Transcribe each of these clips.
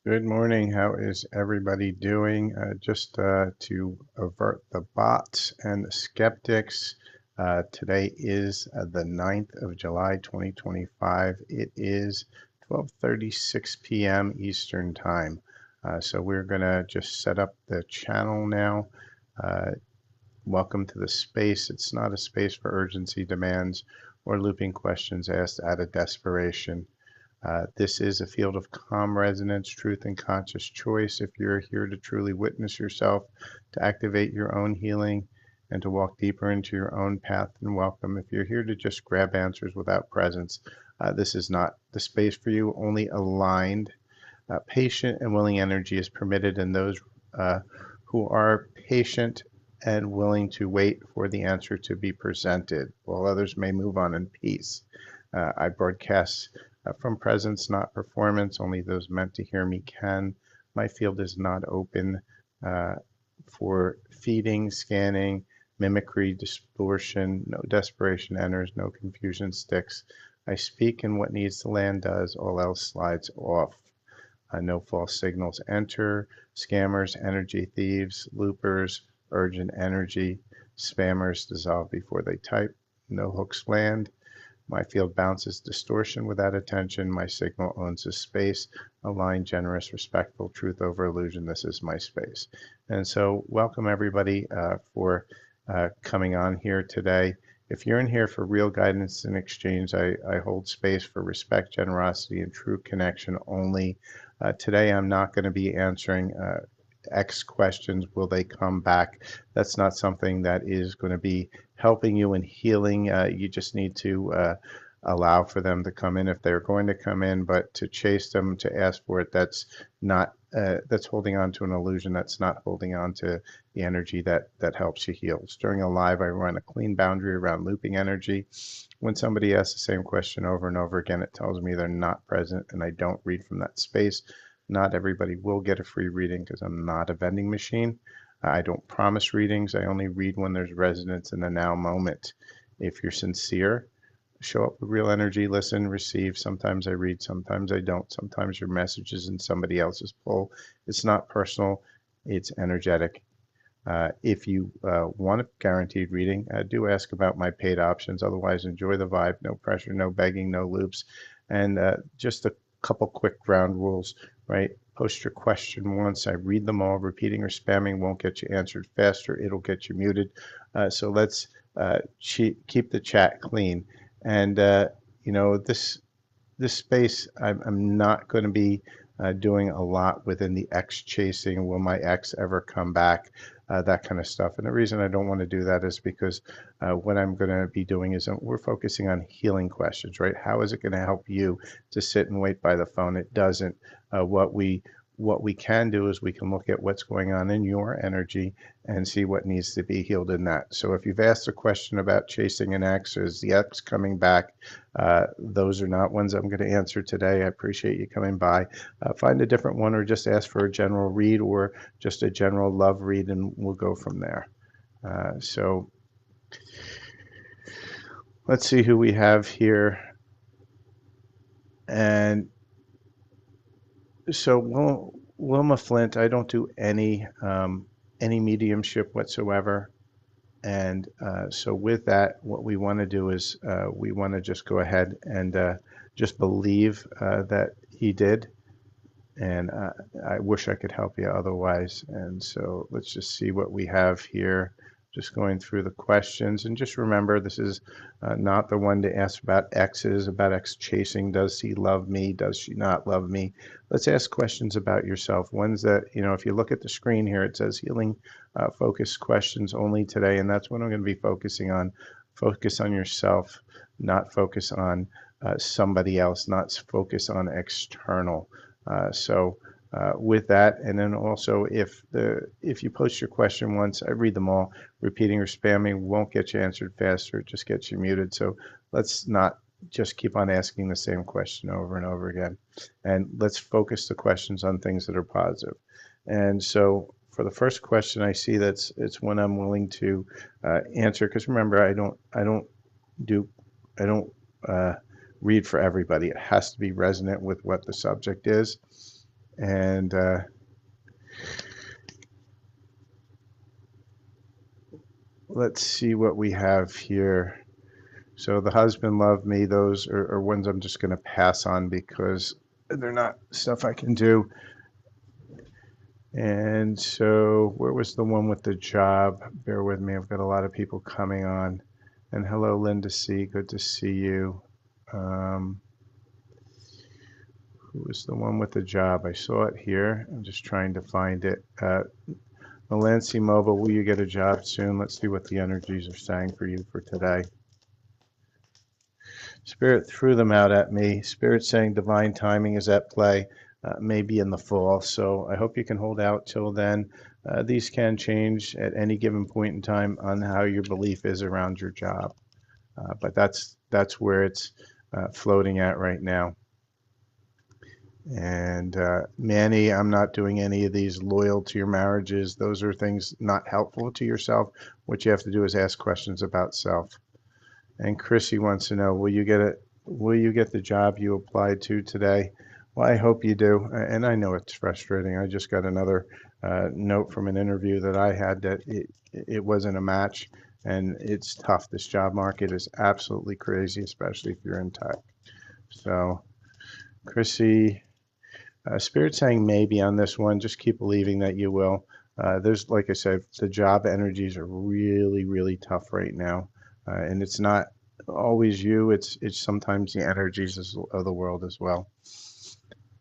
Good morning. How is everybody doing? Just to avert the bots and the skeptics, today is the 9th of July, 2025. It is 12:36 p.m. Eastern Time. So we're going to just set up the channel now. Uh, Welcome to the space. It's not a space for urgency demands or looping questions asked out of desperation. This is a field of calm resonance, truth, and conscious choice. If you're here to truly witness yourself, to activate your own healing, and to walk deeper into your own path, then welcome. If you're here to just grab answers without presence, this is not the space for you. Only aligned, patient, and willing energy is permitted, and those who are patient and willing to wait for the answer to be presented, while others may move on in peace. I broadcast from presence, not performance. Only those meant to hear me can. My field is not open uh, for feeding, scanning, mimicry, distortion. No desperation enters, no confusion sticks. I speak and what needs to land does, all else slides off. No false signals enter. Scammers, energy thieves, loopers, urgent energy, spammers dissolve before they type. No hooks land. My field bounces distortion without attention. My signal owns a space. Aligned, generous, respectful, truth over illusion. This is my space. And so, welcome everybody for coming on here today. If you're in here for real guidance and exchange, I hold space for respect, generosity, and true connection only. Today, I'm not going to be answering X questions. Will they come back? That's not something that is going to be helping you in healing. You just need to allow for them to come in if they're going to come in, but to chase them, to ask for it, that's not. That's holding on to an illusion. That's not holding on to the energy that helps you heal. During a live, I run a clean boundary around looping energy. When somebody asks the same question over and over again, it tells me they're not present, and I don't read from that space. Not everybody will get a free reading because I'm not a vending machine. I don't promise readings. I only read when there's resonance in the now moment. If you're sincere, show up with real energy, listen, receive. Sometimes I read, sometimes I don't. Sometimes your message is in somebody else's pull. It's not personal, it's energetic. If you want a guaranteed reading, do ask about my paid options. Otherwise, enjoy the vibe. No pressure, no begging, no loops. And just a couple quick ground rules, right? Post your question once. I read them all. Repeating or spamming won't get you answered faster. It'll get you muted. So let's keep the chat clean. And this space, I'm not going to be doing a lot within the X chasing. Will my X ever come back? That kind of stuff. And the reason I don't want to do that is because what I'm going to be doing is we're focusing on healing questions, right? How is it going to help you to sit and wait by the phone? It doesn't. What we can do is we can look at what's going on in your energy and see what needs to be healed in that. So if you've asked a question about chasing an X, or is the X coming back? Those are not ones I'm going to answer today. I appreciate you coming by. Find a different one or just ask for a general read or just a general love read, and we'll go from there. So let's see who we have here. And so Wilma Flint, I don't do any mediumship whatsoever. And so with that, what we want to do is we want to just go ahead and just believe that he did. And I wish I could help you otherwise. And so let's just see what we have here. Just going through the questions. And just remember, this is not the one to ask about exes, about ex chasing. Does he love me? Does she not love me? Let's ask questions about yourself. Ones that, if you look at the screen here, it says healing focused questions only today. And that's what I'm going to be focusing on. Focus on yourself, not focus on somebody else, not focus on external. With that, and then also if you post your question once, I read them all. Repeating or spamming won't get you answered faster; it just gets you muted. So let's not just keep on asking the same question over and over again, and let's focus the questions on things that are positive. And so for the first question, I see it's one I'm willing to answer, because remember, do I don't read for everybody. It has to be resonant with what the subject is. And let's see what we have here. So the husband loved me. Those are ones I'm just going to pass on because they're not stuff I can do. And so where was the one with the job? Bear with me. I've got a lot of people coming on. And hello, Linda C. Good to see you. Um, who was the one with the job? I saw it here. I'm just trying to find it. Melancy Mobile, will you get a job soon? Let's see what the energies are saying for you for today. Spirit threw them out at me. Spirit saying divine timing is at play, maybe in the fall. So I hope you can hold out till then. These can change at any given point in time on how your belief is around your job. But that's where it's floating at right now. And Manny, I'm not doing any of these loyal to your marriages. Those are things not helpful to yourself. What you have to do is ask questions about self. And Chrissy wants to know, will you get the job you applied to today? Well, I hope you do. And I know it's frustrating. I just got another note from an interview that I had that it wasn't a match, and it's tough. This job market is absolutely crazy, especially if you're in tech. So, Chrissy, Spirit saying maybe on this one. Just keep believing that you will. There's, like I said, the job energies are really, really tough right now. And it's not always you, it's sometimes the energies of the world as well.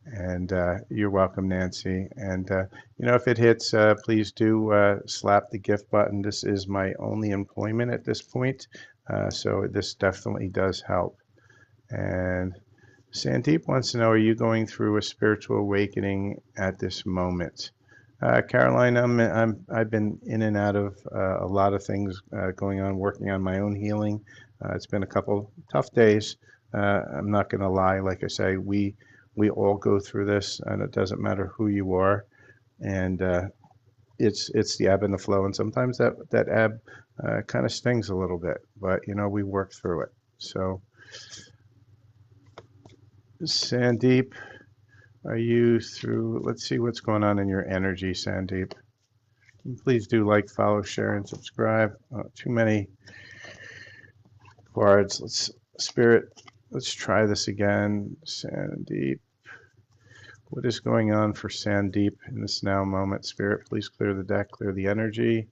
And you're welcome, Nancy. And if it hits, please do slap the gift button. This is my only employment at this point, so this definitely does help. And Sandeep wants to know, are you going through a spiritual awakening at this moment? Caroline, I've been in and out of a lot of things going on, working on my own healing. It's been a couple tough days. I'm not going to lie. Like I say, we all go through this, and it doesn't matter who you are. And it's the ebb and the flow, and sometimes that ebb kind of stings a little bit, but we work through it. So, Sandeep, are you through? Let's see what's going on in your energy, Sandeep. Please do like, follow, share, and subscribe. Too many cards. Let's try this again. Sandeep. What is going on for Sandeep in this now moment? Spirit, please clear the deck, clear the energy.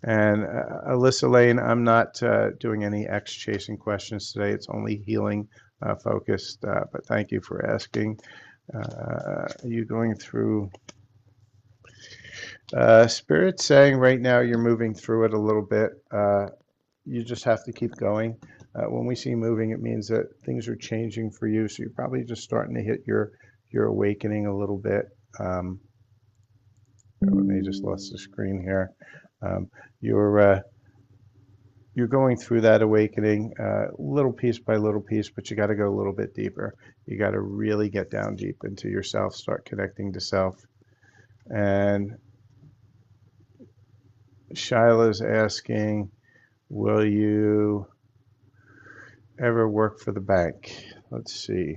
And Alyssa Lane, I'm not doing any X chasing questions today. It's only healing focused, but thank you for asking. Are you going through... Spirit saying right now you're moving through it a little bit. You just have to keep going. When we see moving, it means that things are changing for you. So you're probably just starting to hit your awakening a little bit. They just lost the screen here. You're going through that awakening, little piece by little piece, but you got to go a little bit deeper. You got to really get down deep into yourself, start connecting to self. And Shyla's asking, will you ever work for the bank? Let's see.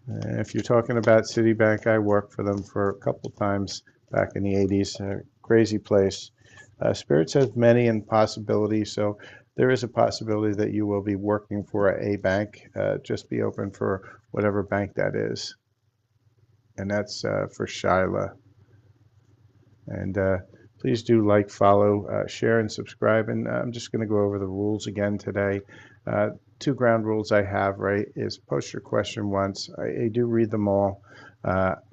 If you're talking about Citibank, I worked for them for a couple times back in the 80s. Crazy place. Spirit says many and possibilities, so there is a possibility that you will be working for a bank. Just be open for whatever bank that is. And that's for Shyla. And please do like, follow, share, and subscribe. And I'm just going to go over the rules again today. Two ground rules I have, right, is post your question once. I do read them all.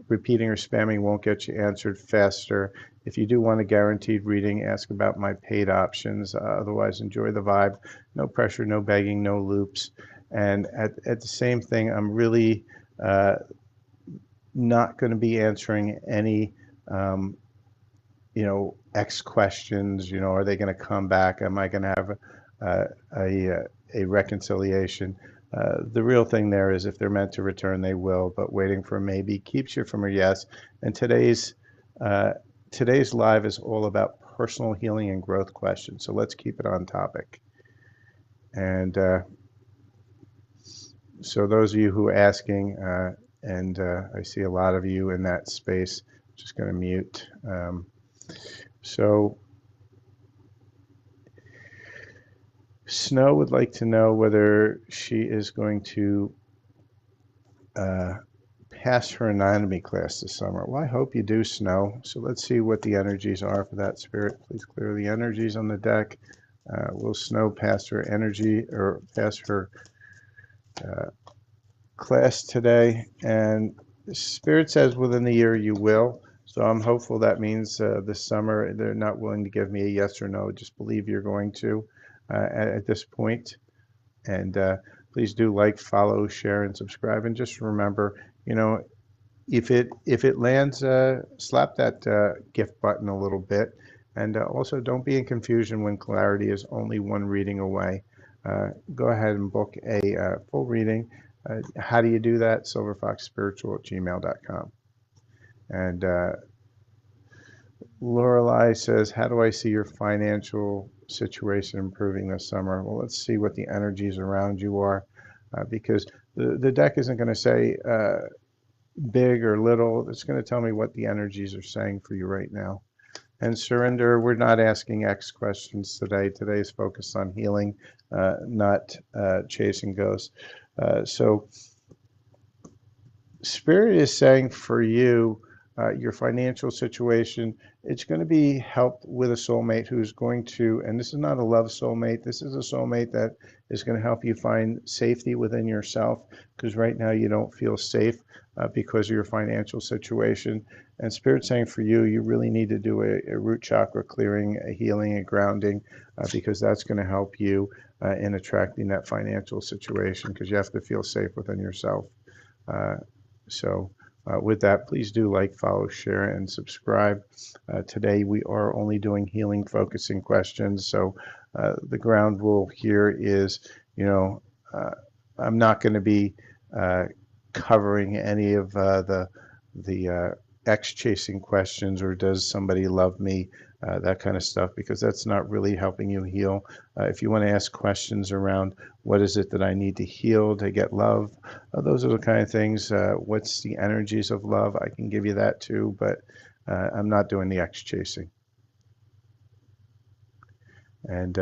Repeating or spamming won't get you answered faster. If you do want a guaranteed reading, ask about my paid options. Otherwise, enjoy the vibe. No pressure, no begging, no loops. And at the same thing, I'm really not going to be answering any X questions, are they going to come back? Am I going to have a reconciliation? The real thing there is if they're meant to return, they will, but waiting for a maybe keeps you from a yes. And today's live is all about personal healing and growth questions. So let's keep it on topic. And so those of you who are asking, and I see a lot of you in that space. Just going to mute. So Snow would like to know whether she is going to uh, pass her anatomy class this summer. Well, I hope you do, Snow. So let's see what the energies are for that, Spirit. Please clear the energies on the deck. Will Snow pass her energy or pass her uh, class today? And Spirit says within the year you will. So I'm hopeful that means this summer. They're not willing to give me a yes or no. Just believe you're going to at this point. And please do like, follow, share, and subscribe. And just remember, you know, if it lands, slap that gift button a little bit. And also, don't be in confusion when clarity is only one reading away. Go ahead and book a full reading. How do you do that? silverfoxspiritual@gmail.com. And Lorelei says, how do I see your financial situation improving this summer? Well, let's see what the energies around you are, because the deck isn't going to say big or little. It's going to tell me what the energies are saying for you right now. And Surrender, we're not asking X questions today. Today is focused on healing, not chasing ghosts. So Spirit is saying for you, your financial situation, it's going to be helped with a soulmate who's going to, and this is not a love soulmate, this is a soulmate that is going to help you find safety within yourself, because right now you don't feel safe because of your financial situation. And Spirit's saying for you, you really need to do a root chakra clearing, a healing, a grounding, because that's going to help you in attracting that financial situation, because you have to feel safe within yourself. So with that, please do like, follow, share, and subscribe. Today we are only doing healing focusing questions. So the ground rule here is, you know, I'm not going to be covering any of the X chasing questions or does somebody love me, that kind of stuff, because that's not really helping you heal. If you want to ask questions around what is it that I need to heal to get love, those are the kind of things. What's the energies of love? I can give you that too, but I'm not doing the X chasing. And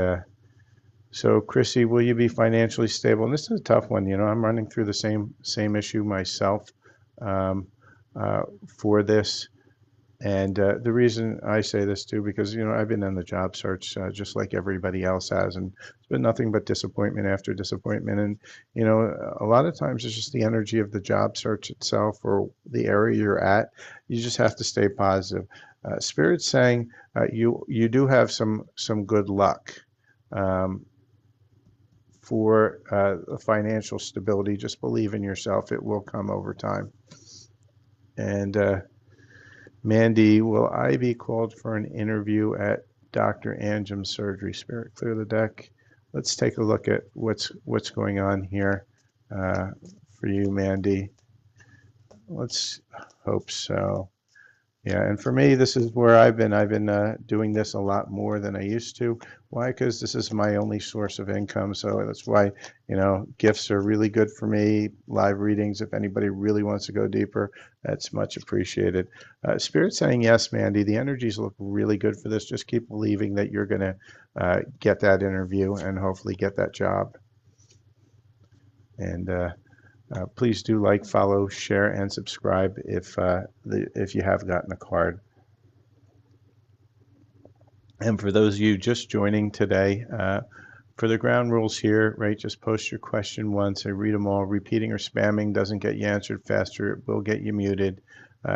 so, Chrissy, will you be financially stable? And this is a tough one. You know, I'm running through the same issue myself um, for this. And the reason I say this too, because, you know, I've been in the job search just like everybody else has, and it's been nothing but disappointment after disappointment. And, you know, a lot of times it's just the energy of the job search itself or the area you're at. You just have to stay positive. Spirit's saying you do have some good luck for financial stability. Just believe in yourself. It will come over time. And Mandy, will I be called for an interview at Dr. Anjum's surgery? Spirit, clear the deck. Let's take a look at what's going on here for you, Mandy. Let's hope so. Yeah, and for me, this is where I've been doing this a lot more than I used to. Why? Because this is my only source of income. So that's why, you know, gifts are really good for me. Live readings, if anybody really wants to go deeper, that's much appreciated. Spirit saying yes, Mandy. The energies look really good for this. Just keep believing that you're going to get that interview and hopefully get that job. And please do like, follow, share, and subscribe if you have gotten a card. And for those of you just joining today, for the ground rules here, right, just post your question once. I read them all. Repeating or spamming doesn't get you answered faster. It will get you muted.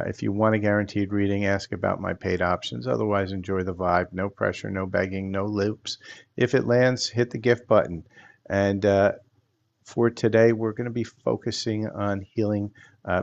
If you want a guaranteed reading, ask about my paid options. Otherwise, enjoy the vibe. No pressure, no begging, no loops. If it lands, hit the gift button. And for today, we're going to be focusing on healing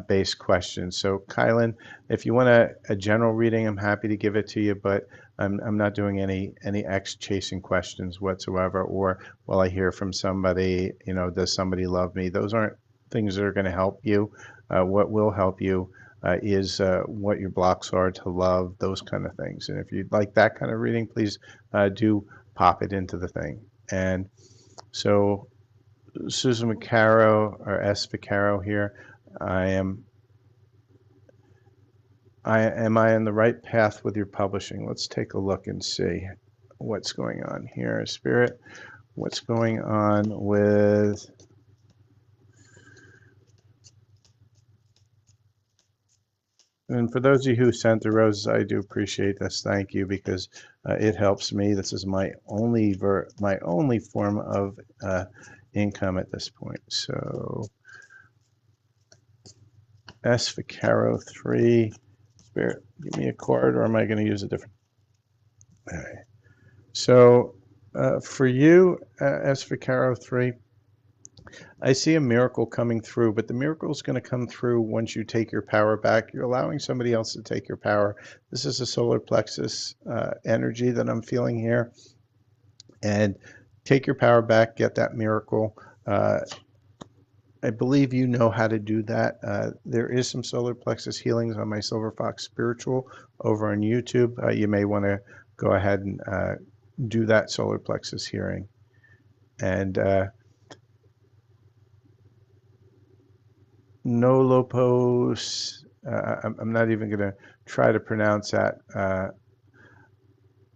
based questions. So Kylan, if you want a general reading, I'm happy to give it to you, but I'm not doing any X chasing questions whatsoever, or will I hear from somebody, you know, does somebody love me? Those aren't things that are going to help you. What will help you is what your blocks are to love, those kind of things. And if you'd like that kind of reading, please do pop it into the thing. And so Susan Vaccaro, or S. Vaccaro here. I am Am I on the right path with your publishing? Let's take a look and see what's going on here. Spirit, what's going on with... And for those of you who sent the roses, I do appreciate this. Thank you, because it helps me. This is my only form of income at this point. So S for Caro 3. Spirit, give me a card, or am I going to use a different? All right. So for you, S for Caro 3, I see a miracle coming through, but the miracle is going to come through once you take your power back. You're allowing somebody else to take your power. This is a solar plexus energy that I'm feeling here. And take your power back, get that miracle. I believe you know how to do that. There is some solar plexus healings on my Silver Fox Spiritual over on YouTube. You may want to go ahead and do that solar plexus healing. And no lopos. I'm not even going to try to pronounce that.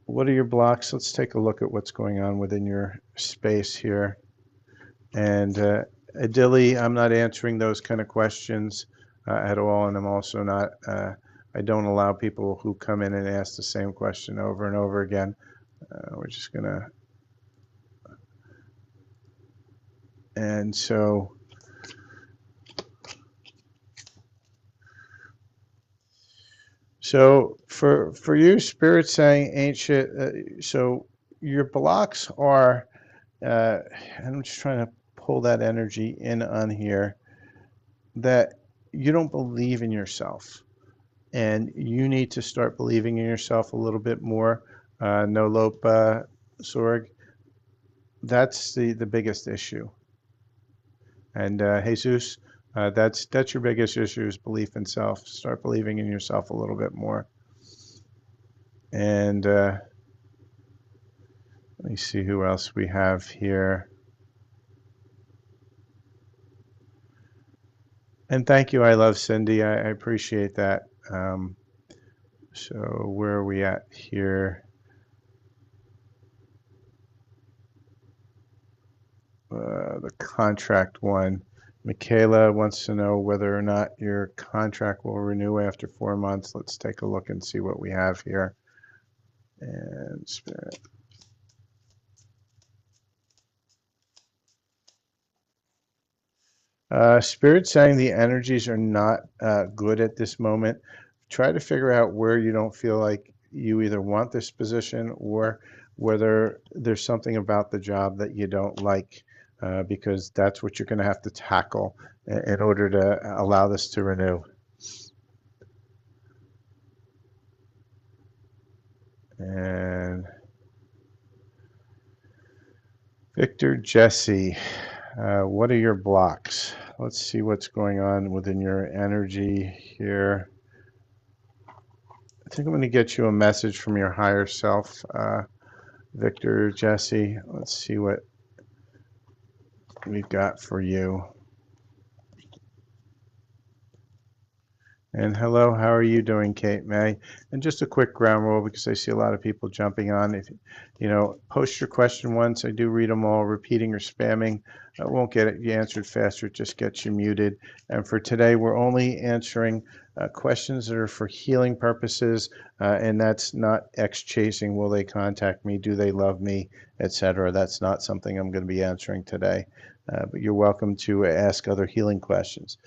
What are your blocks? Let's take a look at what's going on within your space here. And Adili, I'm not answering those kind of questions at all, and I'm also not. I don't allow people who come in and ask the same question over and over again. We're just gonna. And so for you, Spirit saying ancient. So your blocks are. I'm just trying to pull that energy in on here. That you don't believe in yourself, and you need to start believing in yourself a little bit more. Nolop Sorg, that's the biggest issue. And Jesus, that's your biggest issue, is belief in self. Start believing in yourself a little bit more. And let me see who else we have here. And thank you, I love Cindy. I appreciate that. So where are we at here? The contract one. Michaela wants to know whether or not your contract will renew after 4 months. Let's take a look and see what we have here. And Spirit. Spirit saying the energies are not good at this moment. Try to figure out where you don't feel like you either want this position, or whether there's something about the job that you don't like, because that's what you're going to have to tackle in order to allow this to renew. And Victor Jesse, what are your blocks? Let's see what's going on within your energy here. I think I'm going to get you a message from your higher self, Victor Jesse. Let's see what we've got for you. And hello, how are you doing, Kate May? And just a quick ground rule, because I see a lot of people jumping on. If post your question once. I do read them all. Repeating or spamming won't get it you answered faster. It just gets you muted. And for today, we're only answering questions that are for healing purposes, and that's not chasing. Will they contact me? Do they love me? Etc. That's not something I'm going to be answering today. But you're welcome to ask other healing questions.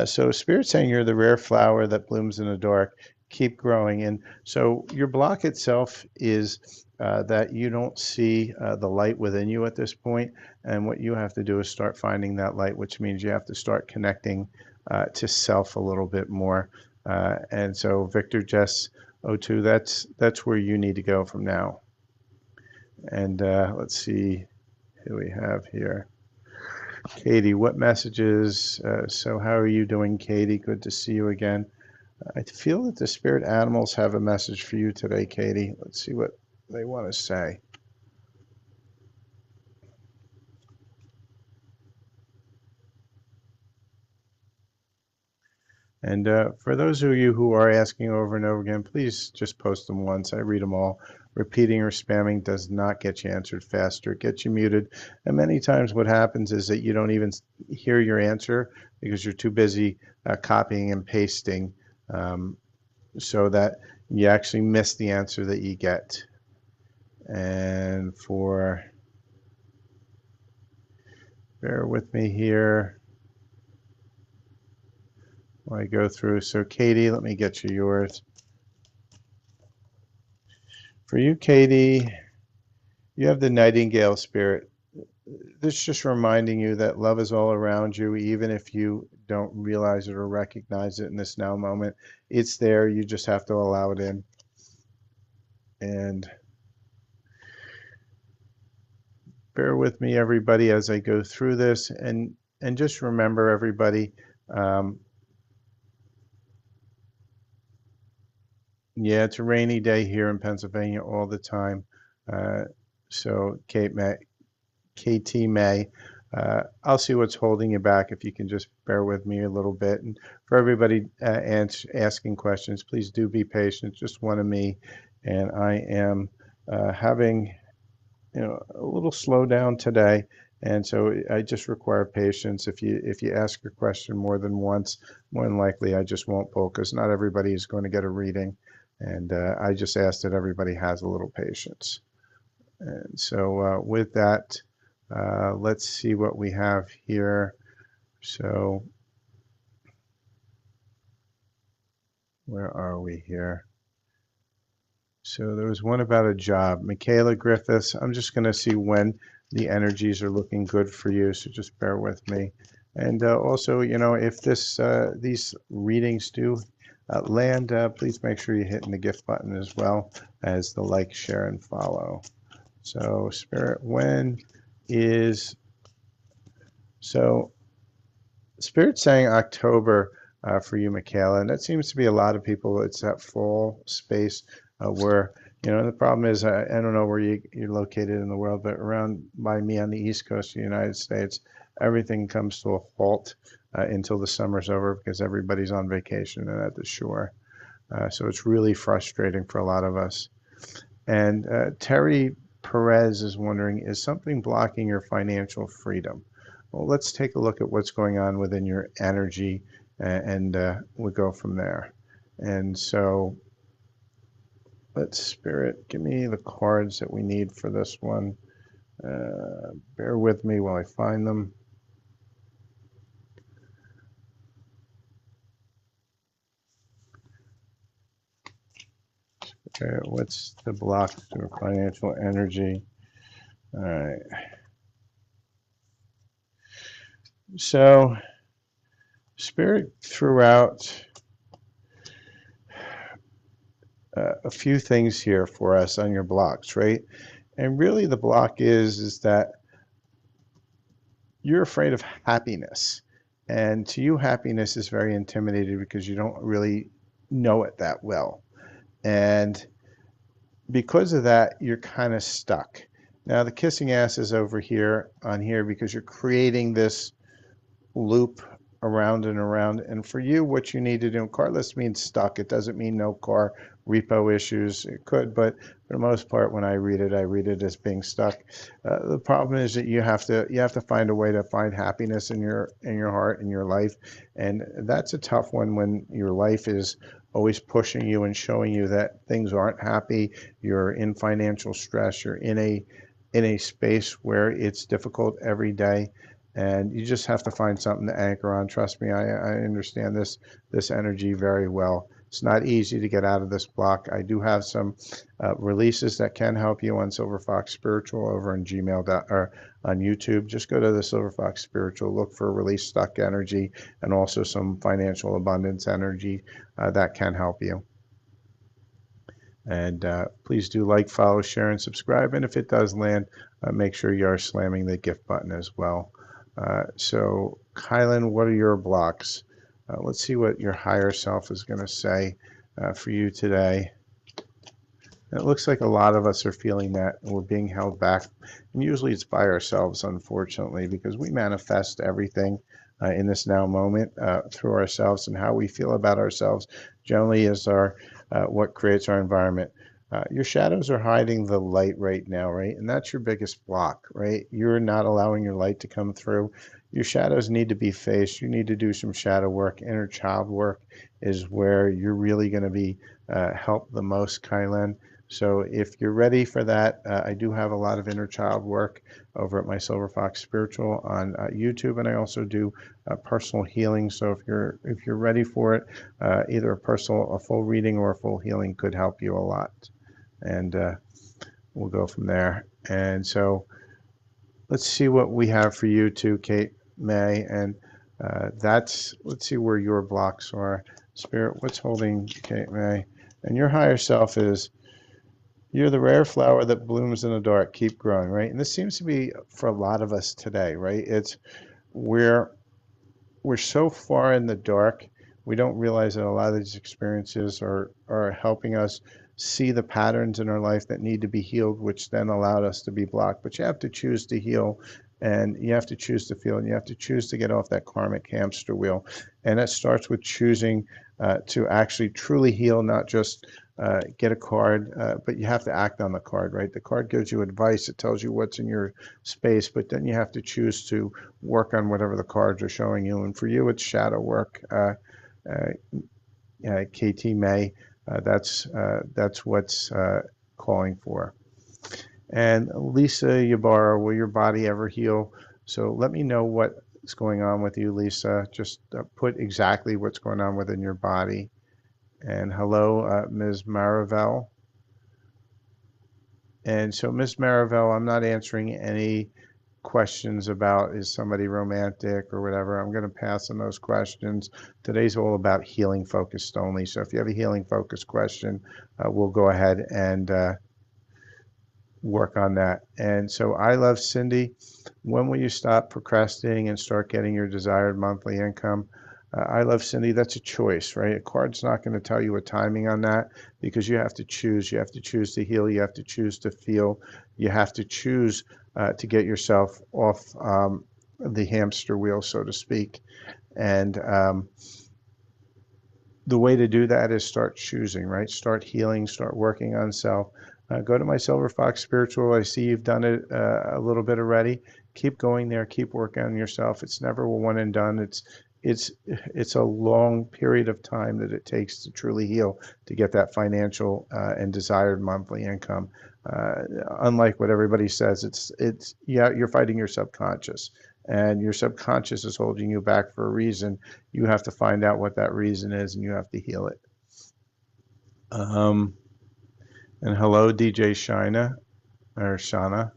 So Spirit's saying you're the rare flower that blooms in the dark. Keep growing. And so your block itself is that you don't see the light within you at this point. And what you have to do is start finding that light, which means you have to start connecting to self a little bit more. And so Victor Jess O2, that's where you need to go from now. And let's see who we have here. Katie, what messages? So how are you doing, Katie? Good to see you again. I feel that the spirit animals have a message for you today, Katie. Let's see what they want to say. And for those of you who are asking over and over again, please just post them once. I read them all. Repeating or spamming does not get you answered faster. It gets you muted. And many times what happens is that you don't even hear your answer because you're too busy copying and pasting, so that you actually miss the answer that you get. And bear with me here while I go through. So Katie, let me get you yours. For you, Katie, you have the nightingale spirit. This is just reminding you that love is all around you, even if you don't realize it or recognize it in this now moment. It's there. You just have to allow it in. And bear with me, everybody, as I go through this. And just remember, everybody, yeah, it's a rainy day here in Pennsylvania all the time. Uh, so KT May, I'll see what's holding you back if you can just bear with me a little bit. And for everybody asking questions, please do be patient. It's just one of me, and I am having a little slowdown today, and so I just require patience. If you ask a question more than once, more than likely I just won't pull because not everybody is going to get a reading, and I just ask that everybody has a little patience. And so with that, let's see what we have here. So where are we here? So there was one about a job. Michaela Griffiths, I'm just going to see when the energies are looking good for you, so just bear with me. And also, if these readings do land, please make sure you're hitting the gift button as well as the like, share, and follow. So Spirit, so Spirit's saying October for you, Michaela, and that seems to be a lot of people. It's that fall space where, the problem is, I don't know where you're located in the world, but around by me on the East Coast of the United States, everything comes to a halt until the summer's over because everybody's on vacation and at the shore. So it's really frustrating for a lot of us. And Terry Perez is wondering, is something blocking your financial freedom? Well, let's take a look at what's going on within your energy, and we'll go from there. And so let's, Spirit, give me the cards that we need for this one. Bear with me while I find them. What's the block to financial energy? All right. So Spirit threw out a few things here for us on your blocks, right? And really the block is that you're afraid of happiness. And to you, happiness is very intimidating because you don't really know it that well. And because of that, you're kind of stuck. Now, the kissing ass is over here on here because you're creating this loop around and around. And for you, what you need to do, carless means stuck. It doesn't mean no car repo issues. It could, but for the most part, when I read it as being stuck. The problem is that you have to find a way to find happiness in your heart, in your life, and that's a tough one when your life is always pushing you and showing you that things aren't happy. You're in financial stress. You're in a space where it's difficult every day, and you just have to find something to anchor on. Trust me, I understand this energy very well. It's not easy to get out of this block. I do have some releases that can help you on Silver Fox Spiritual over in or on YouTube. Just go to the Silver Fox Spiritual, look for release stuck energy and also some financial abundance energy that can help you. And please do like, follow, share, and subscribe. And if it does land, make sure you are slamming the gift button as well. So, Kylan, what are your blocks? Let's see what your higher self is going to say for you today. It looks like a lot of us are feeling that we're being held back. And usually it's by ourselves, unfortunately, because we manifest everything in this now moment through ourselves, and how we feel about ourselves generally is our what creates our environment. Your shadows are hiding the light right now, right? And that's your biggest block, right? You're not allowing your light to come through. Your shadows need to be faced. You need to do some shadow work. Inner child work is where you're really going to be helped the most, Kylen. So if you're ready for that, I do have a lot of inner child work over at my Silver Fox Spiritual on YouTube, and I also do personal healing. So if you're ready for it, either a full reading or a full healing could help you a lot, and we'll go from there. And so let's see what we have for you too, Kate May, and let's see where your blocks are. Spirit, what's holding Kate May? And your higher self is, you're the rare flower that blooms in the dark. Keep growing, right? And this seems to be for a lot of us today, right? It's we're we're so far in the dark, we don't realize that a lot of these experiences are helping us see the patterns in our life that need to be healed, which then allowed us to be blocked. But you have to choose to heal, and you have to choose to feel, and you have to choose to get off that karmic hamster wheel. And it starts with choosing to actually truly heal, not just get a card, but you have to act on the card, right? The card gives you advice, it tells you what's in your space, but then you have to choose to work on whatever the cards are showing you. And for you, it's shadow work. KT May, that's what's calling for. And Lisa Ybarra, will your body ever heal? So let me know what's going on with you, Lisa. Just put exactly what's going on within your body. And hello, Ms. Maravel. And so, Ms. Maravel, I'm not answering any questions about is somebody romantic or whatever. I'm going to pass on those questions. Today's all about healing focused only. So if you have a healing focused question, we'll go ahead and work on that. And so I love Cindy. When will you stop procrastinating and start getting your desired monthly income? I love Cindy. That's a choice, right? A card's not going to tell you a timing on that, because you have to choose. You have to choose to heal. You have to choose to feel. You have to choose to get yourself off the hamster wheel, so to speak. And the way to do that is start choosing, right? Start healing, start working on self. Go to my Silver Fox Spiritual. I see you've done it a little bit already. Keep going there. Keep working on yourself. It's never a one and done. It's a long period of time that it takes to truly heal, to get that financial and desired monthly income. Unlike what everybody says, yeah, you're fighting your subconscious, and your subconscious is holding you back for a reason. You have to find out what that reason is, and you have to heal it. And hello, DJ Shina, or Shana.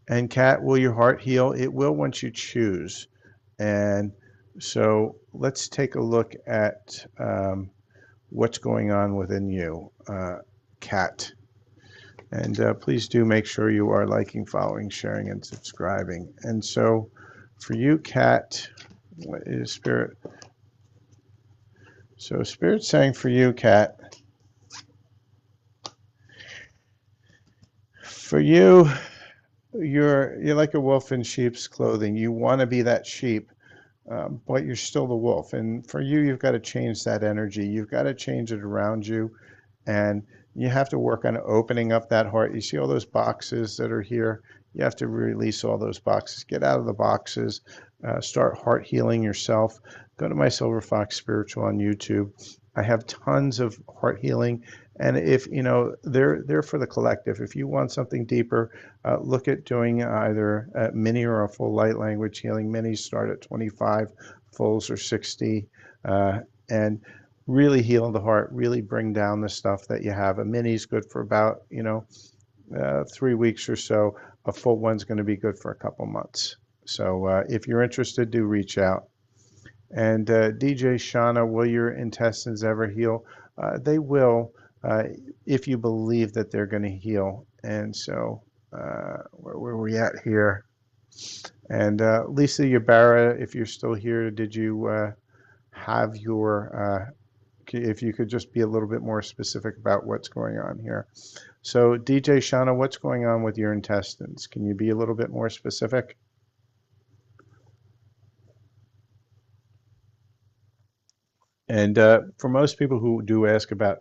And Kat, will your heart heal? It will once you choose. And so let's take a look at what's going on within you, Kat. And please do make sure you are liking, following, sharing, and subscribing. And so for you, Kat, what is Spirit? So Spirit's saying for you, Kat, for you, you're like a wolf in sheep's clothing. You want to be that sheep, but you're still the wolf. And for you, you've got to change that energy. You've got to change it around you. And you have to work on opening up that heart. You see all those boxes that are here? You have to release all those boxes. Get out of the boxes. Start heart healing yourself. Go to my Silver Fox Spiritual on YouTube. I have tons of heart healing, and if you know, they're for the collective. If you want something deeper, look at doing either a mini or a full light language healing. Minis start at 25, fulls are 60, and really heal the heart, really bring down the stuff that you have. A mini is good for about 3 weeks or so. A full one's going to be good for a couple months. So if you're interested, do reach out. And DJ Shauna, will your intestines ever heal? They will, if you believe that they're going to heal. And so where are we at here? And Lisa Ybarra, if you're still here, did you have your if you could just be a little bit more specific about what's going on here. So DJ Shauna, what's going on with your intestines? Can you be a little bit more specific? And for most people who do ask about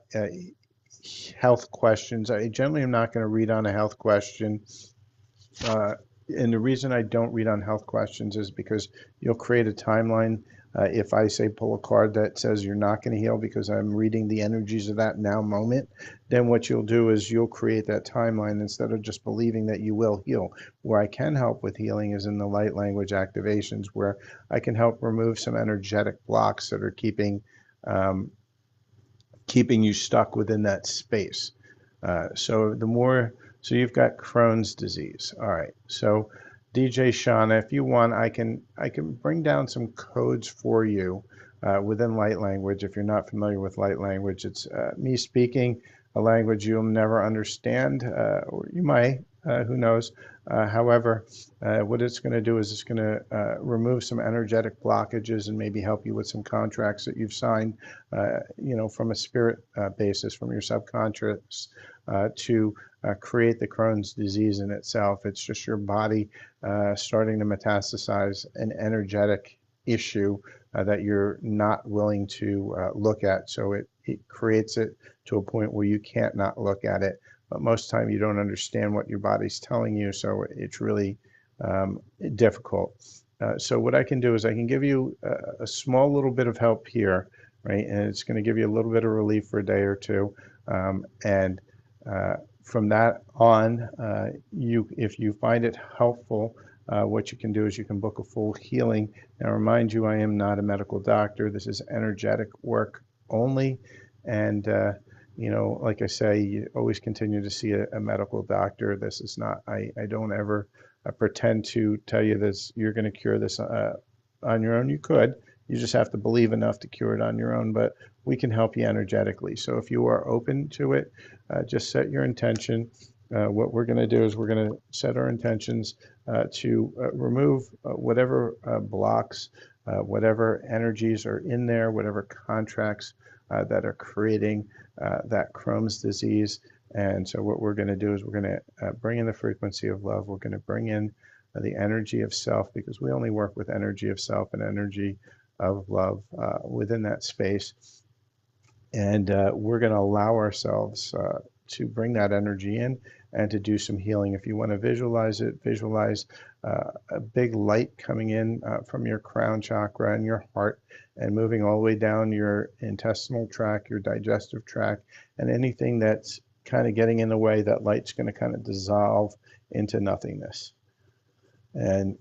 health questions, I generally am not going to read on a health question. Uh, and the reason I don't read on health questions is because you'll create a timeline. If I say pull a card that says you're not going to heal because I'm reading the energies of that now moment, then what you'll do is you'll create that timeline instead of just believing that you will heal. Where I can help with healing is in the light language activations, where I can help remove some energetic blocks that are um, keeping you stuck within that space. So you've got Crohn's disease. All right. So DJ Shauna, if you want, I can bring down some codes for you within light language. If you're not familiar with light language, it's me speaking a language you'll never understand, or you might. Who knows? However, what it's going to do is it's going to remove some energetic blockages and maybe help you with some contracts that you've signed, from a spirit basis, from your subconscious, to create the Crohn's disease in itself. It's just your body starting to metastasize an energetic issue that you're not willing to look at. So it creates it to a point where you can't not look at it. But most time you don't understand what your body's telling you, so it's really difficult. So what I can do is I can give you a small little bit of help here, right? And it's going to give you a little bit of relief for a day or two. And from that on, if you find it helpful, what you can do is you can book a full healing. Now, remind you, I am not a medical doctor. This is energetic work only. And like I say, you always continue to see a medical doctor. This is not, I don't ever pretend to tell you this, you're going to cure this on your own. You could. You just have to believe enough to cure it on your own, but we can help you energetically. So if you are open to it, just set your intention. What we're going to do is we're going to set our intentions to remove whatever blocks, whatever energies are in there, whatever contracts that are creating that Crohn's disease. And so what we're going to do is we're going to bring in the frequency of love. We're going to bring in the energy of self, because we only work with energy of self and energy of love within that space. And we're going to allow ourselves to bring that energy in and to do some healing. If you want to visualize it, visualize a big light coming in from your crown chakra and your heart and moving all the way down your intestinal tract, your digestive tract, and anything that's kind of getting in the way, that light's going to kind of dissolve into nothingness. And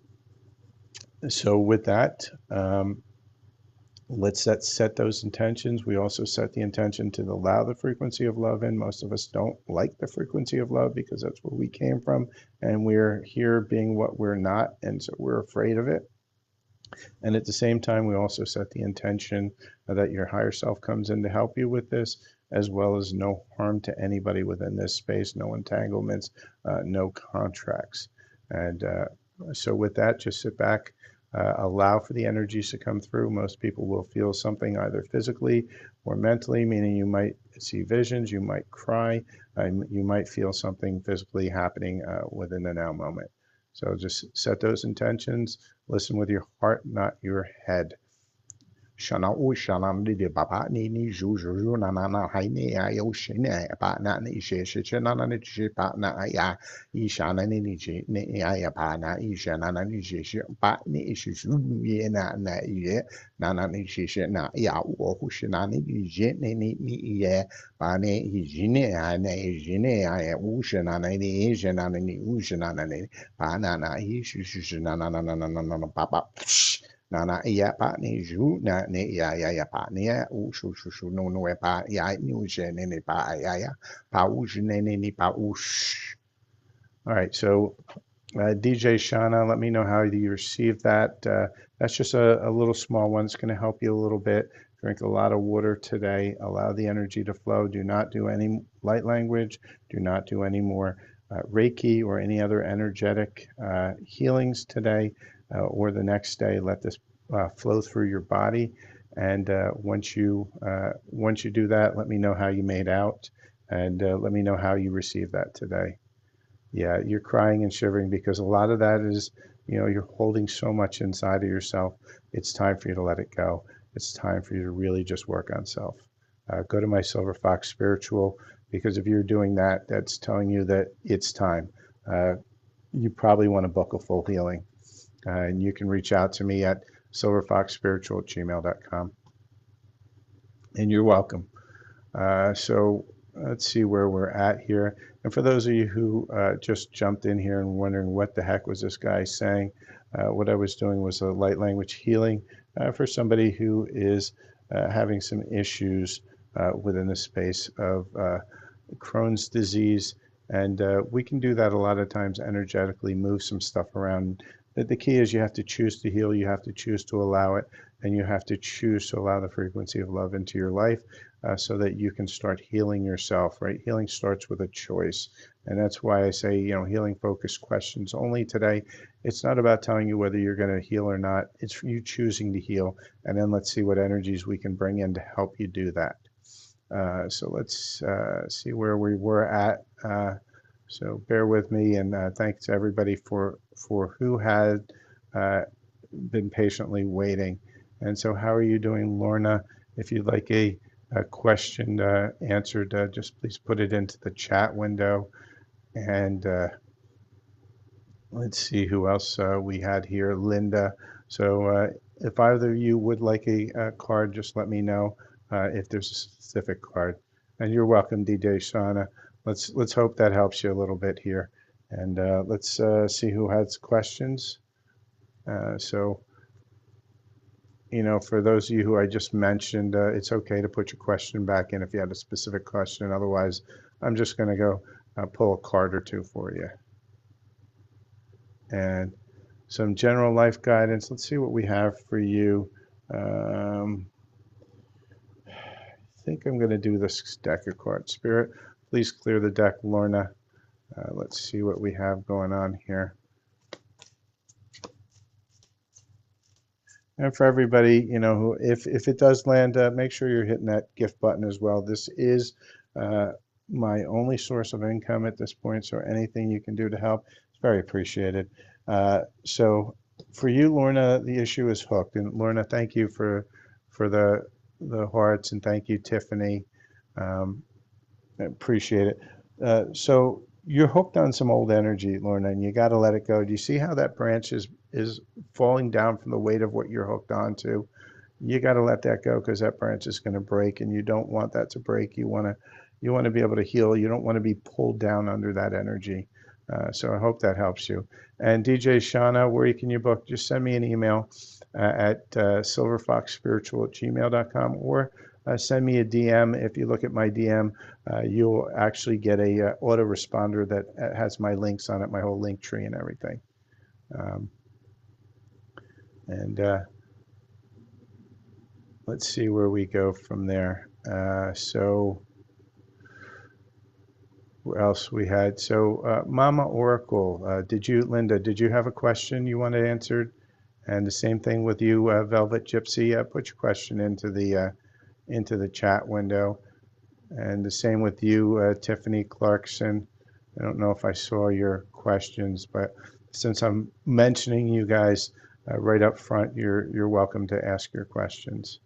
so with that, let's set those intentions. We also set the intention to allow the frequency of love in. Most of us don't like the frequency of love because that's where we came from, and we're here being what we're not, and so we're afraid of it. And at the same time, we also set the intention that your higher self comes in to help you with this, as well as no harm to anybody within this space, no entanglements, no contracts. And so with that, just sit back, allow for the energies to come through. Most people will feel something either physically or mentally, meaning you might see visions, you might cry, you might feel something physically happening within the now moment. So just set those intentions, listen with your heart, not your head. Shana u shana ni de baba ni ju ju ju na hai ni ya yo shi ne ba na ni she she che na ni she ba na ya I shana ni je ni ya ba na I shana na ni she she ba ni she shu ye na ye na ni she she na ya wo hu shi na ni je ni ye ba ne I ji ne ya ne ji ne ya u shi na ni she na ni u shi na ni ba na I shi na ba ba na iya pa ni ju na ni ya pa ni ya u shu no pa ya ni u je ni pa ya pa u je ni pa u sh. All right, so DJ Shauna, let me know how you received that. That's just a little small one. It's going to help you a little bit. Drink a lot of water today. Allow the energy to flow. Do not do any light language. Do not do any more Reiki or any other energetic healings today or the next day. Let this flow through your body. And once you do that, let me know how you made out, and let me know how you received that today. Yeah, you're crying and shivering because a lot of that is, you're holding so much inside of yourself. It's time for you to let it go. it's time for you to really just work on self. Go to my Silver Fox Spiritual, because if you're doing that, that's telling you that it's time. Uh, you probably want to book a full healing. And you can reach out to me at silverfoxspiritual@gmail.com. And you're welcome. So let's see where we're at here. And for those of you who just jumped in here and wondering what the heck was this guy saying, what I was doing was a light language healing for somebody who is having some issues within the space of Crohn's disease. And we can do that a lot of times energetically, move some stuff around. The key is you have to choose to heal, you have to choose to allow it, and you have to choose to allow the frequency of love into your life so that you can start healing yourself, right? Healing starts with a choice. And that's why I say, healing focused questions only today. It's not about telling you whether you're going to heal or not. It's you choosing to heal. And then let's see what energies we can bring in to help you do that. So let's see where we were at. So bear with me, and thanks to everybody for who had been patiently waiting. And so how are you doing, Lorna? If you'd like a question answered, just please put it into the chat window. And let's see who else we had here. Linda. So if either of you would like a card, just let me know if there's a specific card. And you're welcome, DJ Shauna. Let's hope that helps you a little bit here. And let's see who has questions. So, for those of you who I just mentioned, it's okay to put your question back in if you had a specific question. Otherwise, I'm just going to go pull a card or two for you. And some general life guidance. Let's see what we have for you. I think I'm going to do this deck of cards. Spirit, please clear the deck, Lorna. Let's see what we have going on here. And for everybody, who if it does land, make sure you're hitting that gift button as well. This is my only source of income at this point, so anything you can do to help is very appreciated. So for you, Lorna, the issue is hooked. And Lorna, thank you for the hearts, and thank you, Tiffany. I appreciate it. So you're hooked on some old energy, Lorna, and you got to let it go. Do you see how that branch is falling down from the weight of what you're hooked onto? You got to let that go, because that branch is going to break, and you don't want that to break. You want to be able to heal. You don't want to be pulled down under that energy. So I hope that helps you. And DJ Shauna, where can you book? Just send me an email at silverfoxspiritual@gmail.com, or send me a DM. If you look at my DM, you'll actually get a autoresponder that has my links on it, my whole link tree and everything. And let's see where we go from there. So who else we had? So Mama Oracle, Linda, did you have a question you wanted answered? And the same thing with you, Velvet Gypsy. Put your question into the chat window. And the same with you, Tiffany Clarkson. I don't know if I saw your questions, but since I'm mentioning you guys right up front, you're welcome to ask your questions.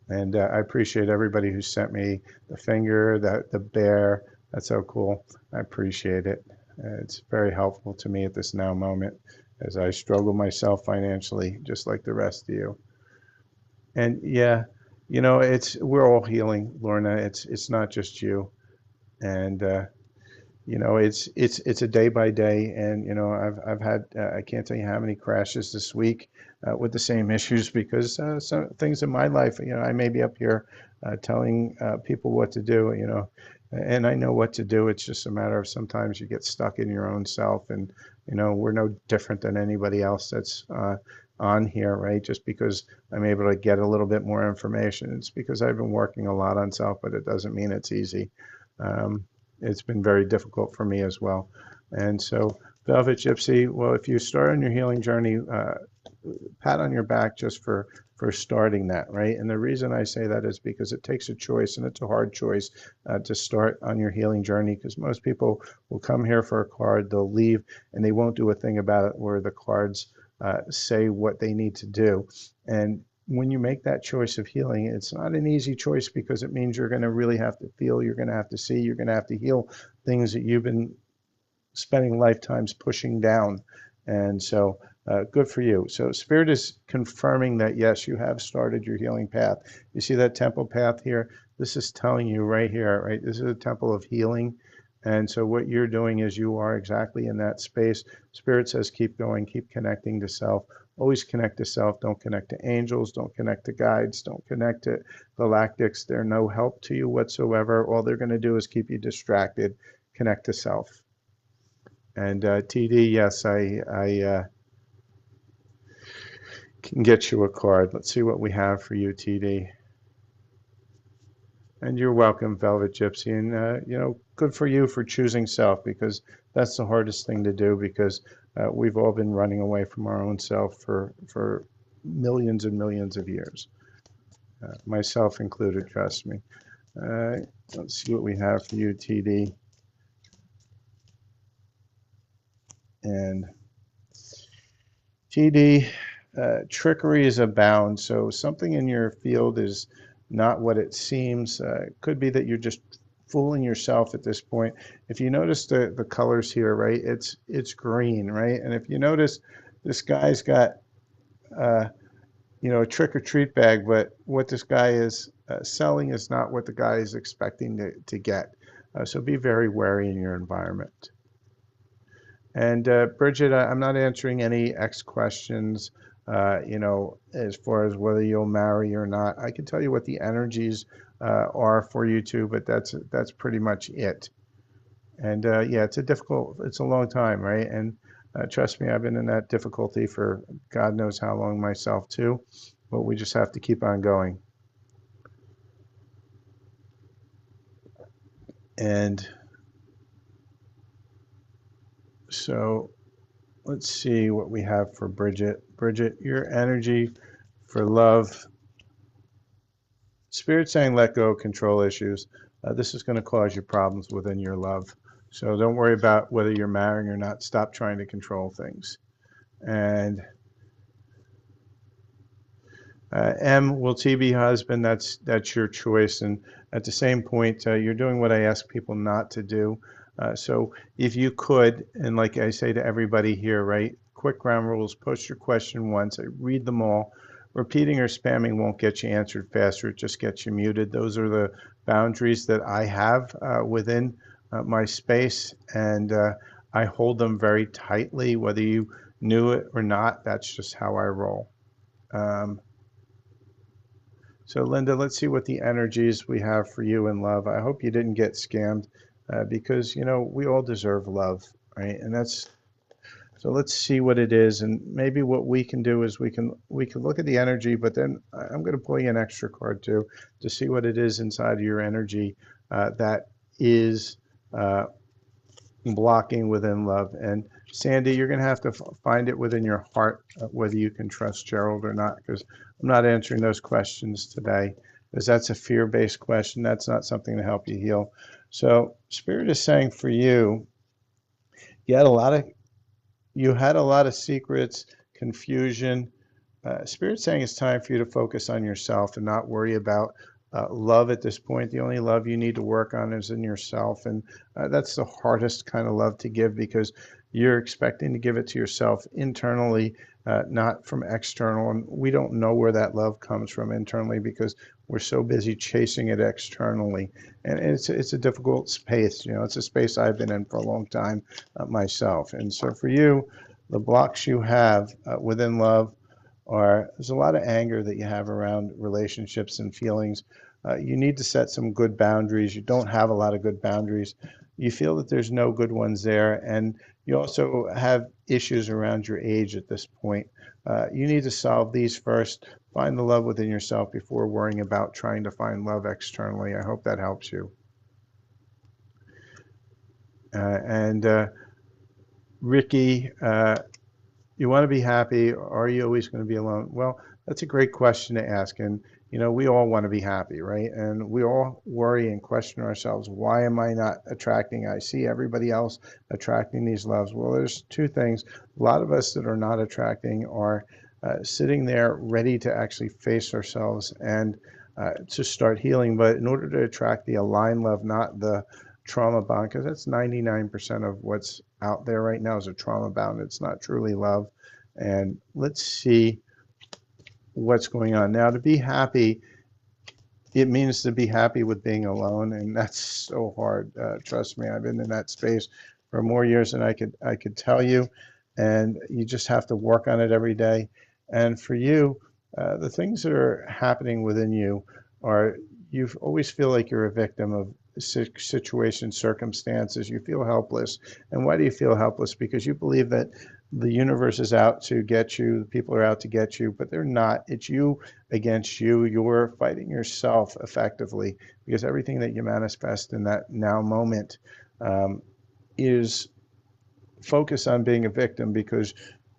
And I appreciate everybody who sent me the finger, the bear. That's so cool. I appreciate it. It's very helpful to me at this now moment as I struggle myself financially, just like the rest of you. And yeah, we're all healing, Lorna. It's not just you. And it's a day by day. And I've had I can't tell you how many crashes this week with the same issues, because some things in my life, I may be up here telling people what to do, and I know what to do. It's just a matter of sometimes you get stuck in your own self, and we're no different than anybody else that's on here, right? Just because I'm able to get a little bit more information, it's because I've been working a lot on self, but it doesn't mean it's easy. It's been very difficult for me as well. And so, Velvet Gypsy, well, if you start on your healing journey, pat on your back just for starting that, right? And the reason I say that is because it takes a choice, and it's a hard choice to start on your healing journey, because most people will come here for a card, they'll leave, and they won't do a thing about it, where the cards say what they need to do. And when you make that choice of healing, it's not an easy choice because it means you're going to really have to feel, you're going to have to see, you're going to have to heal things that you've been spending lifetimes pushing down. And so, good for you. So, Spirit is confirming that yes, you have started your healing path. You see that temple path here? This is telling you right here, right? This is a temple of healing. And so, what you're doing is you are exactly in that space. Spirit says, keep going, keep connecting to self. Always connect to self. Don't connect to angels. Don't connect to guides. Don't connect to galactics. They're no help to you whatsoever. All they're going to do is keep you distracted. Connect to self. And TD, yes, I can get you a card. Let's see what we have for you, TD. And you're welcome, Velvet Gypsy. And, good for you for choosing self, because that's the hardest thing to do, because we've all been running away from our own self for millions and millions of years, myself included, trust me. Let's see what we have for you, TD. And TD, trickery is abound. So something in your field is not what it seems. It could be that you're just fooling yourself at this point. If you notice the colors here, right, it's green, right? And if you notice, this guy's got, a trick or treat bag, but what this guy is selling is not what the guy is expecting to get. So be very wary in your environment. And Bridget, I'm not answering any X questions, as far as whether you'll marry or not. I can tell you what the energies are for you two, but that's pretty much it. And yeah, it's a long time, right? And trust me, I've been in that difficulty for God knows how long myself too, but we just have to keep on going. And so let's see what we have for Bridget. Bridget, your energy for love. Spirit saying let go of control issues. This is going to cause you problems within your love. So don't worry about whether you're marrying or not. Stop trying to control things. And M, will T be husband? That's your choice. And at the same point, you're doing what I ask people not to do. So if you could, and like I say to everybody here, right? Quick ground rules, post your question once, I read them all. Repeating or spamming won't get you answered faster, it just gets you muted. Those are the boundaries that I have within my space, and I hold them very tightly, whether you knew it or not. That's just how I roll. So Linda, let's see what the energies we have for you in love. I hope you didn't get scammed, because we all deserve love, right? And so let's see what it is, and maybe what we can do is we can look at the energy, but then I'm going to pull you an extra card too to see what it is inside of your energy that is blocking within love. And Sandy, you're going to have to find it within your heart whether you can trust Gerald or not, because I'm not answering those questions today, because that's a fear-based question. That's not something to help you heal. So Spirit is saying for you, you had a lot of secrets, confusion. Spirit's saying it's time for you to focus on yourself and not worry about love at this point. The only love you need to work on is in yourself. And that's the hardest kind of love to give, because you're expecting to give it to yourself internally, not from external. And we don't know where that love comes from internally, because we're so busy chasing it externally. And it's a difficult space. It's a space I've been in for a long time myself. And so for you, the blocks you have within love, or there's a lot of anger that you have around relationships and feelings. You need to set some good boundaries. You don't have a lot of good boundaries. You feel that there's no good ones there. And you also have issues around your age at this point. You need to solve these first. Find the love within yourself before worrying about trying to find love externally. I hope that helps you. And Ricky, you want to be happy. Are you always going to be alone? Well, that's a great question to ask. And, we all want to be happy, right? And we all worry and question ourselves. Why am I not attracting? I see everybody else attracting these loves. Well, there's two things. A lot of us that are not attracting are sitting there ready to actually face ourselves and to start healing. But in order to attract the aligned love, not the trauma bond, because that's 99% of what's out there right now is a trauma bound. It's not truly love. And let's see what's going on. Now, to be happy, it means to be happy with being alone, and that's so hard. Trust me, I've been in that space for more years than I could tell you, and you just have to work on it every day. And for you, the things that are happening within you are you always feel like you're a victim of situations, circumstances. You feel helpless. And why do you feel helpless? Because you believe that the universe is out to get you, people are out to get you, but they're not. It's you against you. You're fighting yourself effectively because everything that you manifest in that now moment is focused on being a victim because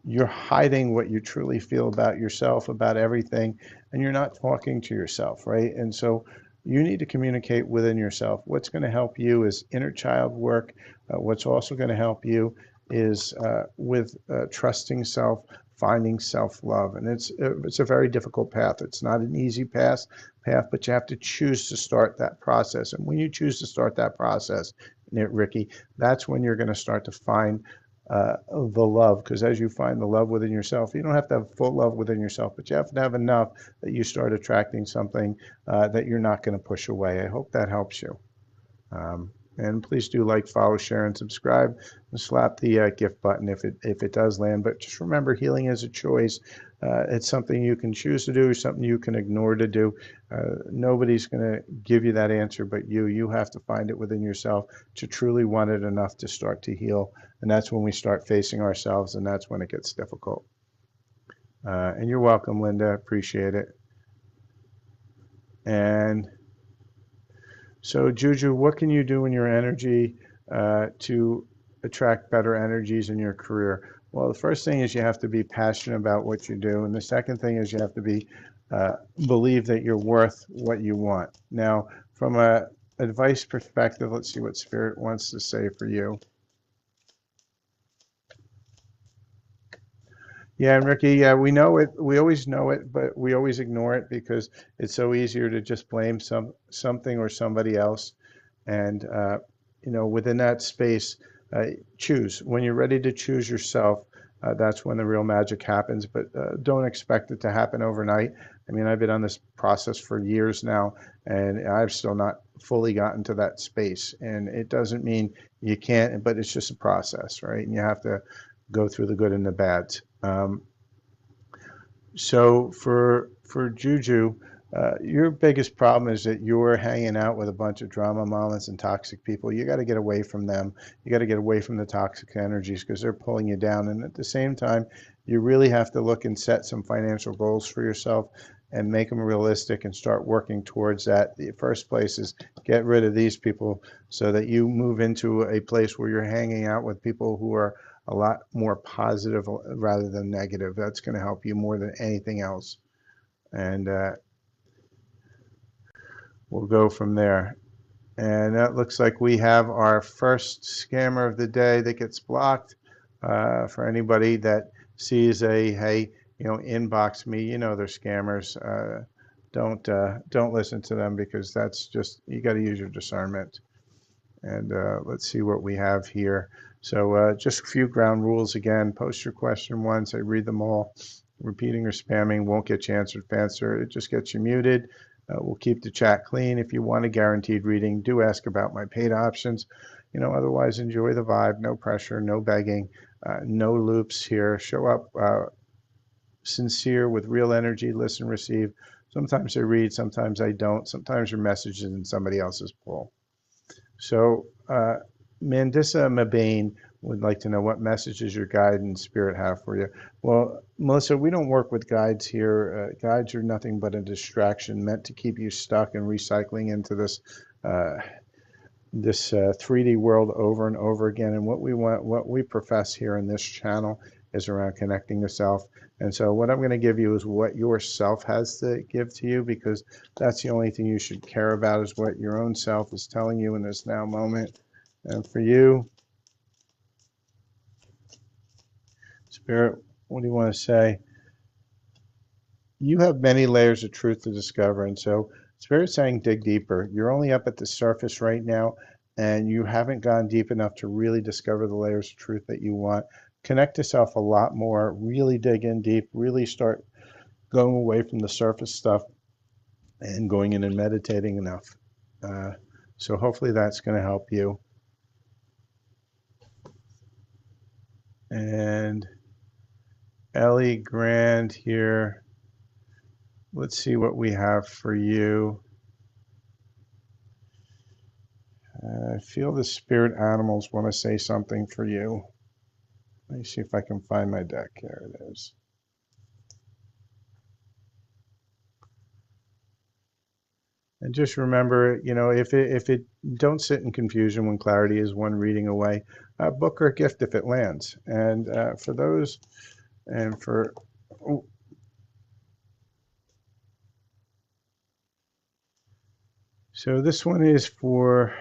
you're hiding what you truly feel about yourself, about everything, and you're not talking to yourself, right? And so you need to communicate within yourself. What's going to help you is inner child work. What's also going to help you is with trusting self, finding self-love, and it's a very difficult path. It's not an easy path, but you have to choose to start that process. And when you choose to start that process, Ricky, that's when you're going to start to find the love. Because as you find the love within yourself, you don't have to have full love within yourself, but you have to have enough that you start attracting something that you're not going to push away. I hope that helps you. And please do like, follow, share, and subscribe, and slap the gift button if it does land. But just remember, healing is a choice. It's something you can choose to do, or something you can ignore to do. Nobody's going to give you that answer but you. You have to find it within yourself to truly want it enough to start to heal. And that's when we start facing ourselves, and that's when it gets difficult. And you're welcome, Linda. Appreciate it. And so, Juju, what can you do in your energy to attract better energies in your career? Well, the first thing is you have to be passionate about what you do. And the second thing is you have to be believe that you're worth what you want. Now, from a advice perspective, let's see what Spirit wants to say for you. Yeah, and Ricky, yeah, we know it. We always know it, but we always ignore it because it's so easier to just blame something or somebody else. And within that space, choose. When you're ready to choose yourself, that's when the real magic happens. But don't expect it to happen overnight. I mean, I've been on this process for years now, and I've still not fully gotten to that space. And it doesn't mean you can't, but it's just a process, right? And you have to go through the good and the bad. So for Juju, your biggest problem is that you're hanging out with a bunch of drama mamas and toxic people. You got to get away from them. You got to get away from the toxic energies because they're pulling you down. And at the same time, you really have to look and set some financial goals for yourself and make them realistic and start working towards that. The first place is get rid of these people so that you move into a place where you're hanging out with people who are a lot more positive rather than negative. That's going to help you more than anything else. And we'll go from there. And that looks like we have our first scammer of the day that gets blocked. For anybody that sees hey, inbox me, they're scammers. Don't listen to them because that's just, you got to use your discernment. And let's see what we have here. So just a few ground rules again. Post your question once. I read them all. Repeating or spamming won't get you answered faster. It just gets you muted. We'll keep the chat clean. If you want a guaranteed reading, do ask about my paid options. Otherwise, enjoy the vibe. No pressure, no begging, no loops here. Show up sincere with real energy. Listen, receive. Sometimes I read, sometimes I don't. Sometimes your message is in somebody else's pool. So Mandisa Mabane would like to know what messages your guide and spirit have for you. Well, Melissa, we don't work with guides here. Guides are nothing but a distraction meant to keep you stuck and recycling into this 3D world over and over again. And what we profess here in this channel is around connecting to self. And so what I'm going to give you is what your self has to give to you, because that's the only thing you should care about, is what your own self is telling you in this now moment. And for you, Spirit, what do you want to say? you have many layers of truth to discover. And so Spirit's saying dig deeper. You're only up at the surface right now, and you haven't gone deep enough to really discover the layers of truth that you want. Connect yourself a lot more, really dig in deep, really start going away from the surface stuff and going in and meditating enough. Uh, so hopefully that's going to help you. And Ellie Grand here. Let's see what we have for you. I feel the spirit animals want to say something for you. Let me see if I can find my deck. There it is. And just remember, if it don't sit in confusion when clarity is one reading away, book or gift if it lands. And for those, and for oh, so this one is for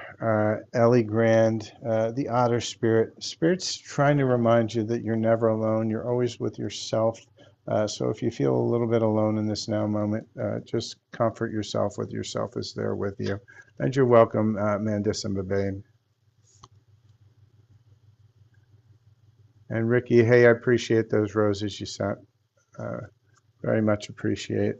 Ellie Grand, the Otter Spirit. Spirit's trying to remind you that you're never alone. You're always with yourself. So if you feel a little bit alone in this now moment, just comfort yourself with yourself is there with you. And you're welcome, Mandis and Babane. And Ricky, hey, I appreciate those roses you sent. Uh, very much appreciate.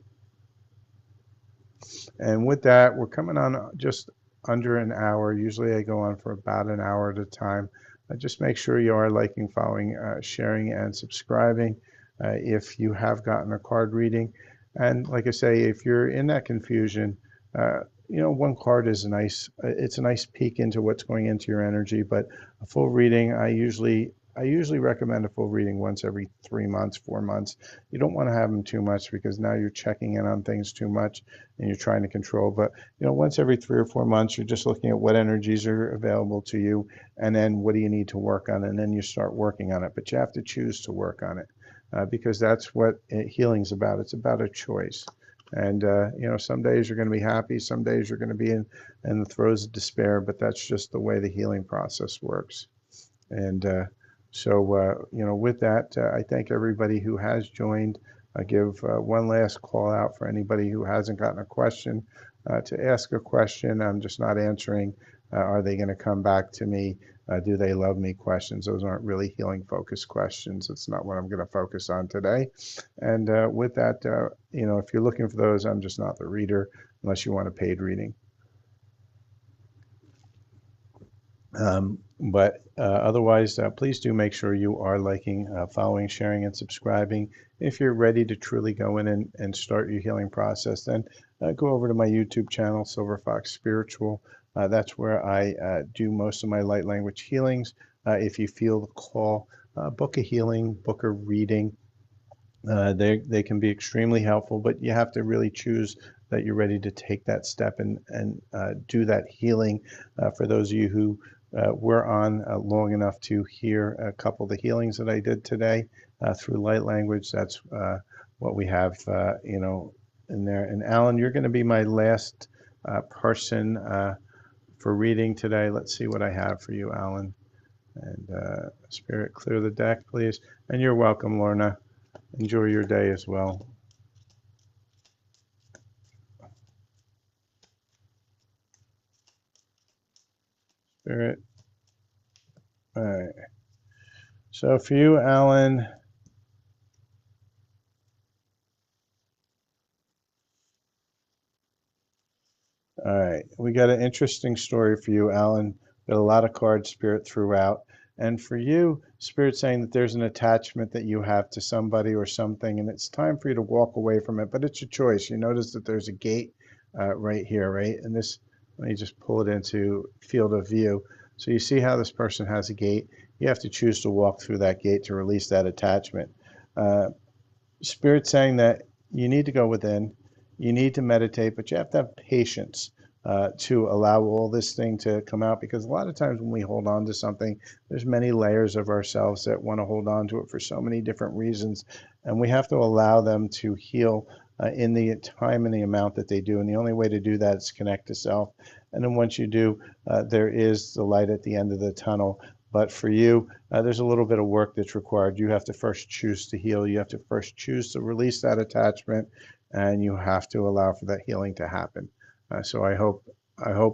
And with that, we're coming on just under an hour. Usually I go on for about an hour at a time. Just make sure you are liking, following, sharing, and subscribing if you have gotten a card reading. And like I say, if you're in that confusion, one card is it's a nice peek into what's going into your energy, but a full reading, I usually recommend a full reading once every 3 months, 4 months. You don't want to have them too much because now you're checking in on things too much and you're trying to control. But once every 3 or 4 months, you're just looking at what energies are available to you, and then what do you need to work on, and then you start working on it. But you have to choose to work on it because that's what healing's about. It's about a choice. And some days you're going to be happy, some days you're going to be in the throes of despair. But that's just the way the healing process works. And with that, I thank everybody who has joined. I give one last call out for anybody who hasn't gotten a question to ask a question. I'm just not answering. Are they going to come back to me? Do they love me? Questions. Those aren't really healing focused questions. It's not what I'm going to focus on today. And with that, if you're looking for those, I'm just not the reader unless you want a paid reading. But otherwise, please do make sure you are liking, following, sharing, and subscribing. If you're ready to truly go in and start your healing process, then go over to my YouTube channel, Silverfox Spiritual. That's where I do most of my light language healings. If you feel the call, book a healing, book a reading. They can be extremely helpful, but you have to really choose that you're ready to take that step and do that healing. For those of you who were on long enough to hear a couple of the healings that I did today through light language, that's what we have, in there. And Alan, you're going to be my last person for reading today. Let's see what I have for you, Alan. And Spirit, clear the deck, please. And you're welcome, Lorna. Enjoy your day as well. Spirit. All right. So for you, Alan, all right, we got an interesting story for you, Alan. Got a lot of card spirit throughout. And for you, Spirit saying that there's an attachment that you have to somebody or something, and it's time for you to walk away from it, but it's your choice. You notice that there's a gate right here, right? And this, let me just pull it into field of view. So you see how this person has a gate. You have to choose to walk through that gate to release that attachment. Uh, Spirit saying that you need to go within, you need to meditate, but you have to have patience to allow all this thing to come out, because a lot of times when we hold on to something, there's many layers of ourselves that want to hold on to it for so many different reasons, and we have to allow them to heal in the time and the amount that they do. And the only way to do that is connect to self. And then once you do, there is the light at the end of the tunnel. But for you, there's a little bit of work that's required. You have to first choose to heal. You have to first choose to release that attachment, and you have to allow for that healing to happen. So I hope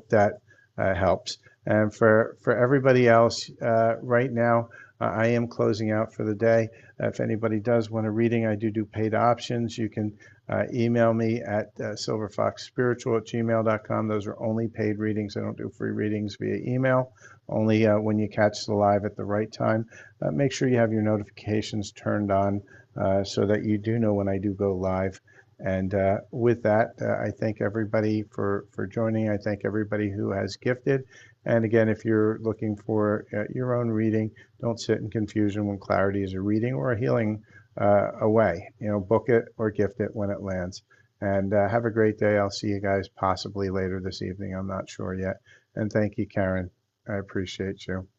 that helps. And for everybody else, right now, I am closing out for the day. If anybody does want a reading, I do paid options. You can email me at silverfoxspiritual@gmail.com. Those are only paid readings. I don't do free readings via email, only when you catch the live at the right time. Make sure you have your notifications turned on so that you do know when I do go live. And with that, I thank everybody for joining. I thank everybody who has gifted. And again, if you're looking for your own reading, don't sit in confusion when clarity is a reading or a healing away. Book it or gift it when it lands. And have a great day. I'll see you guys possibly later this evening. I'm not sure yet. And thank you, Karen. I appreciate you.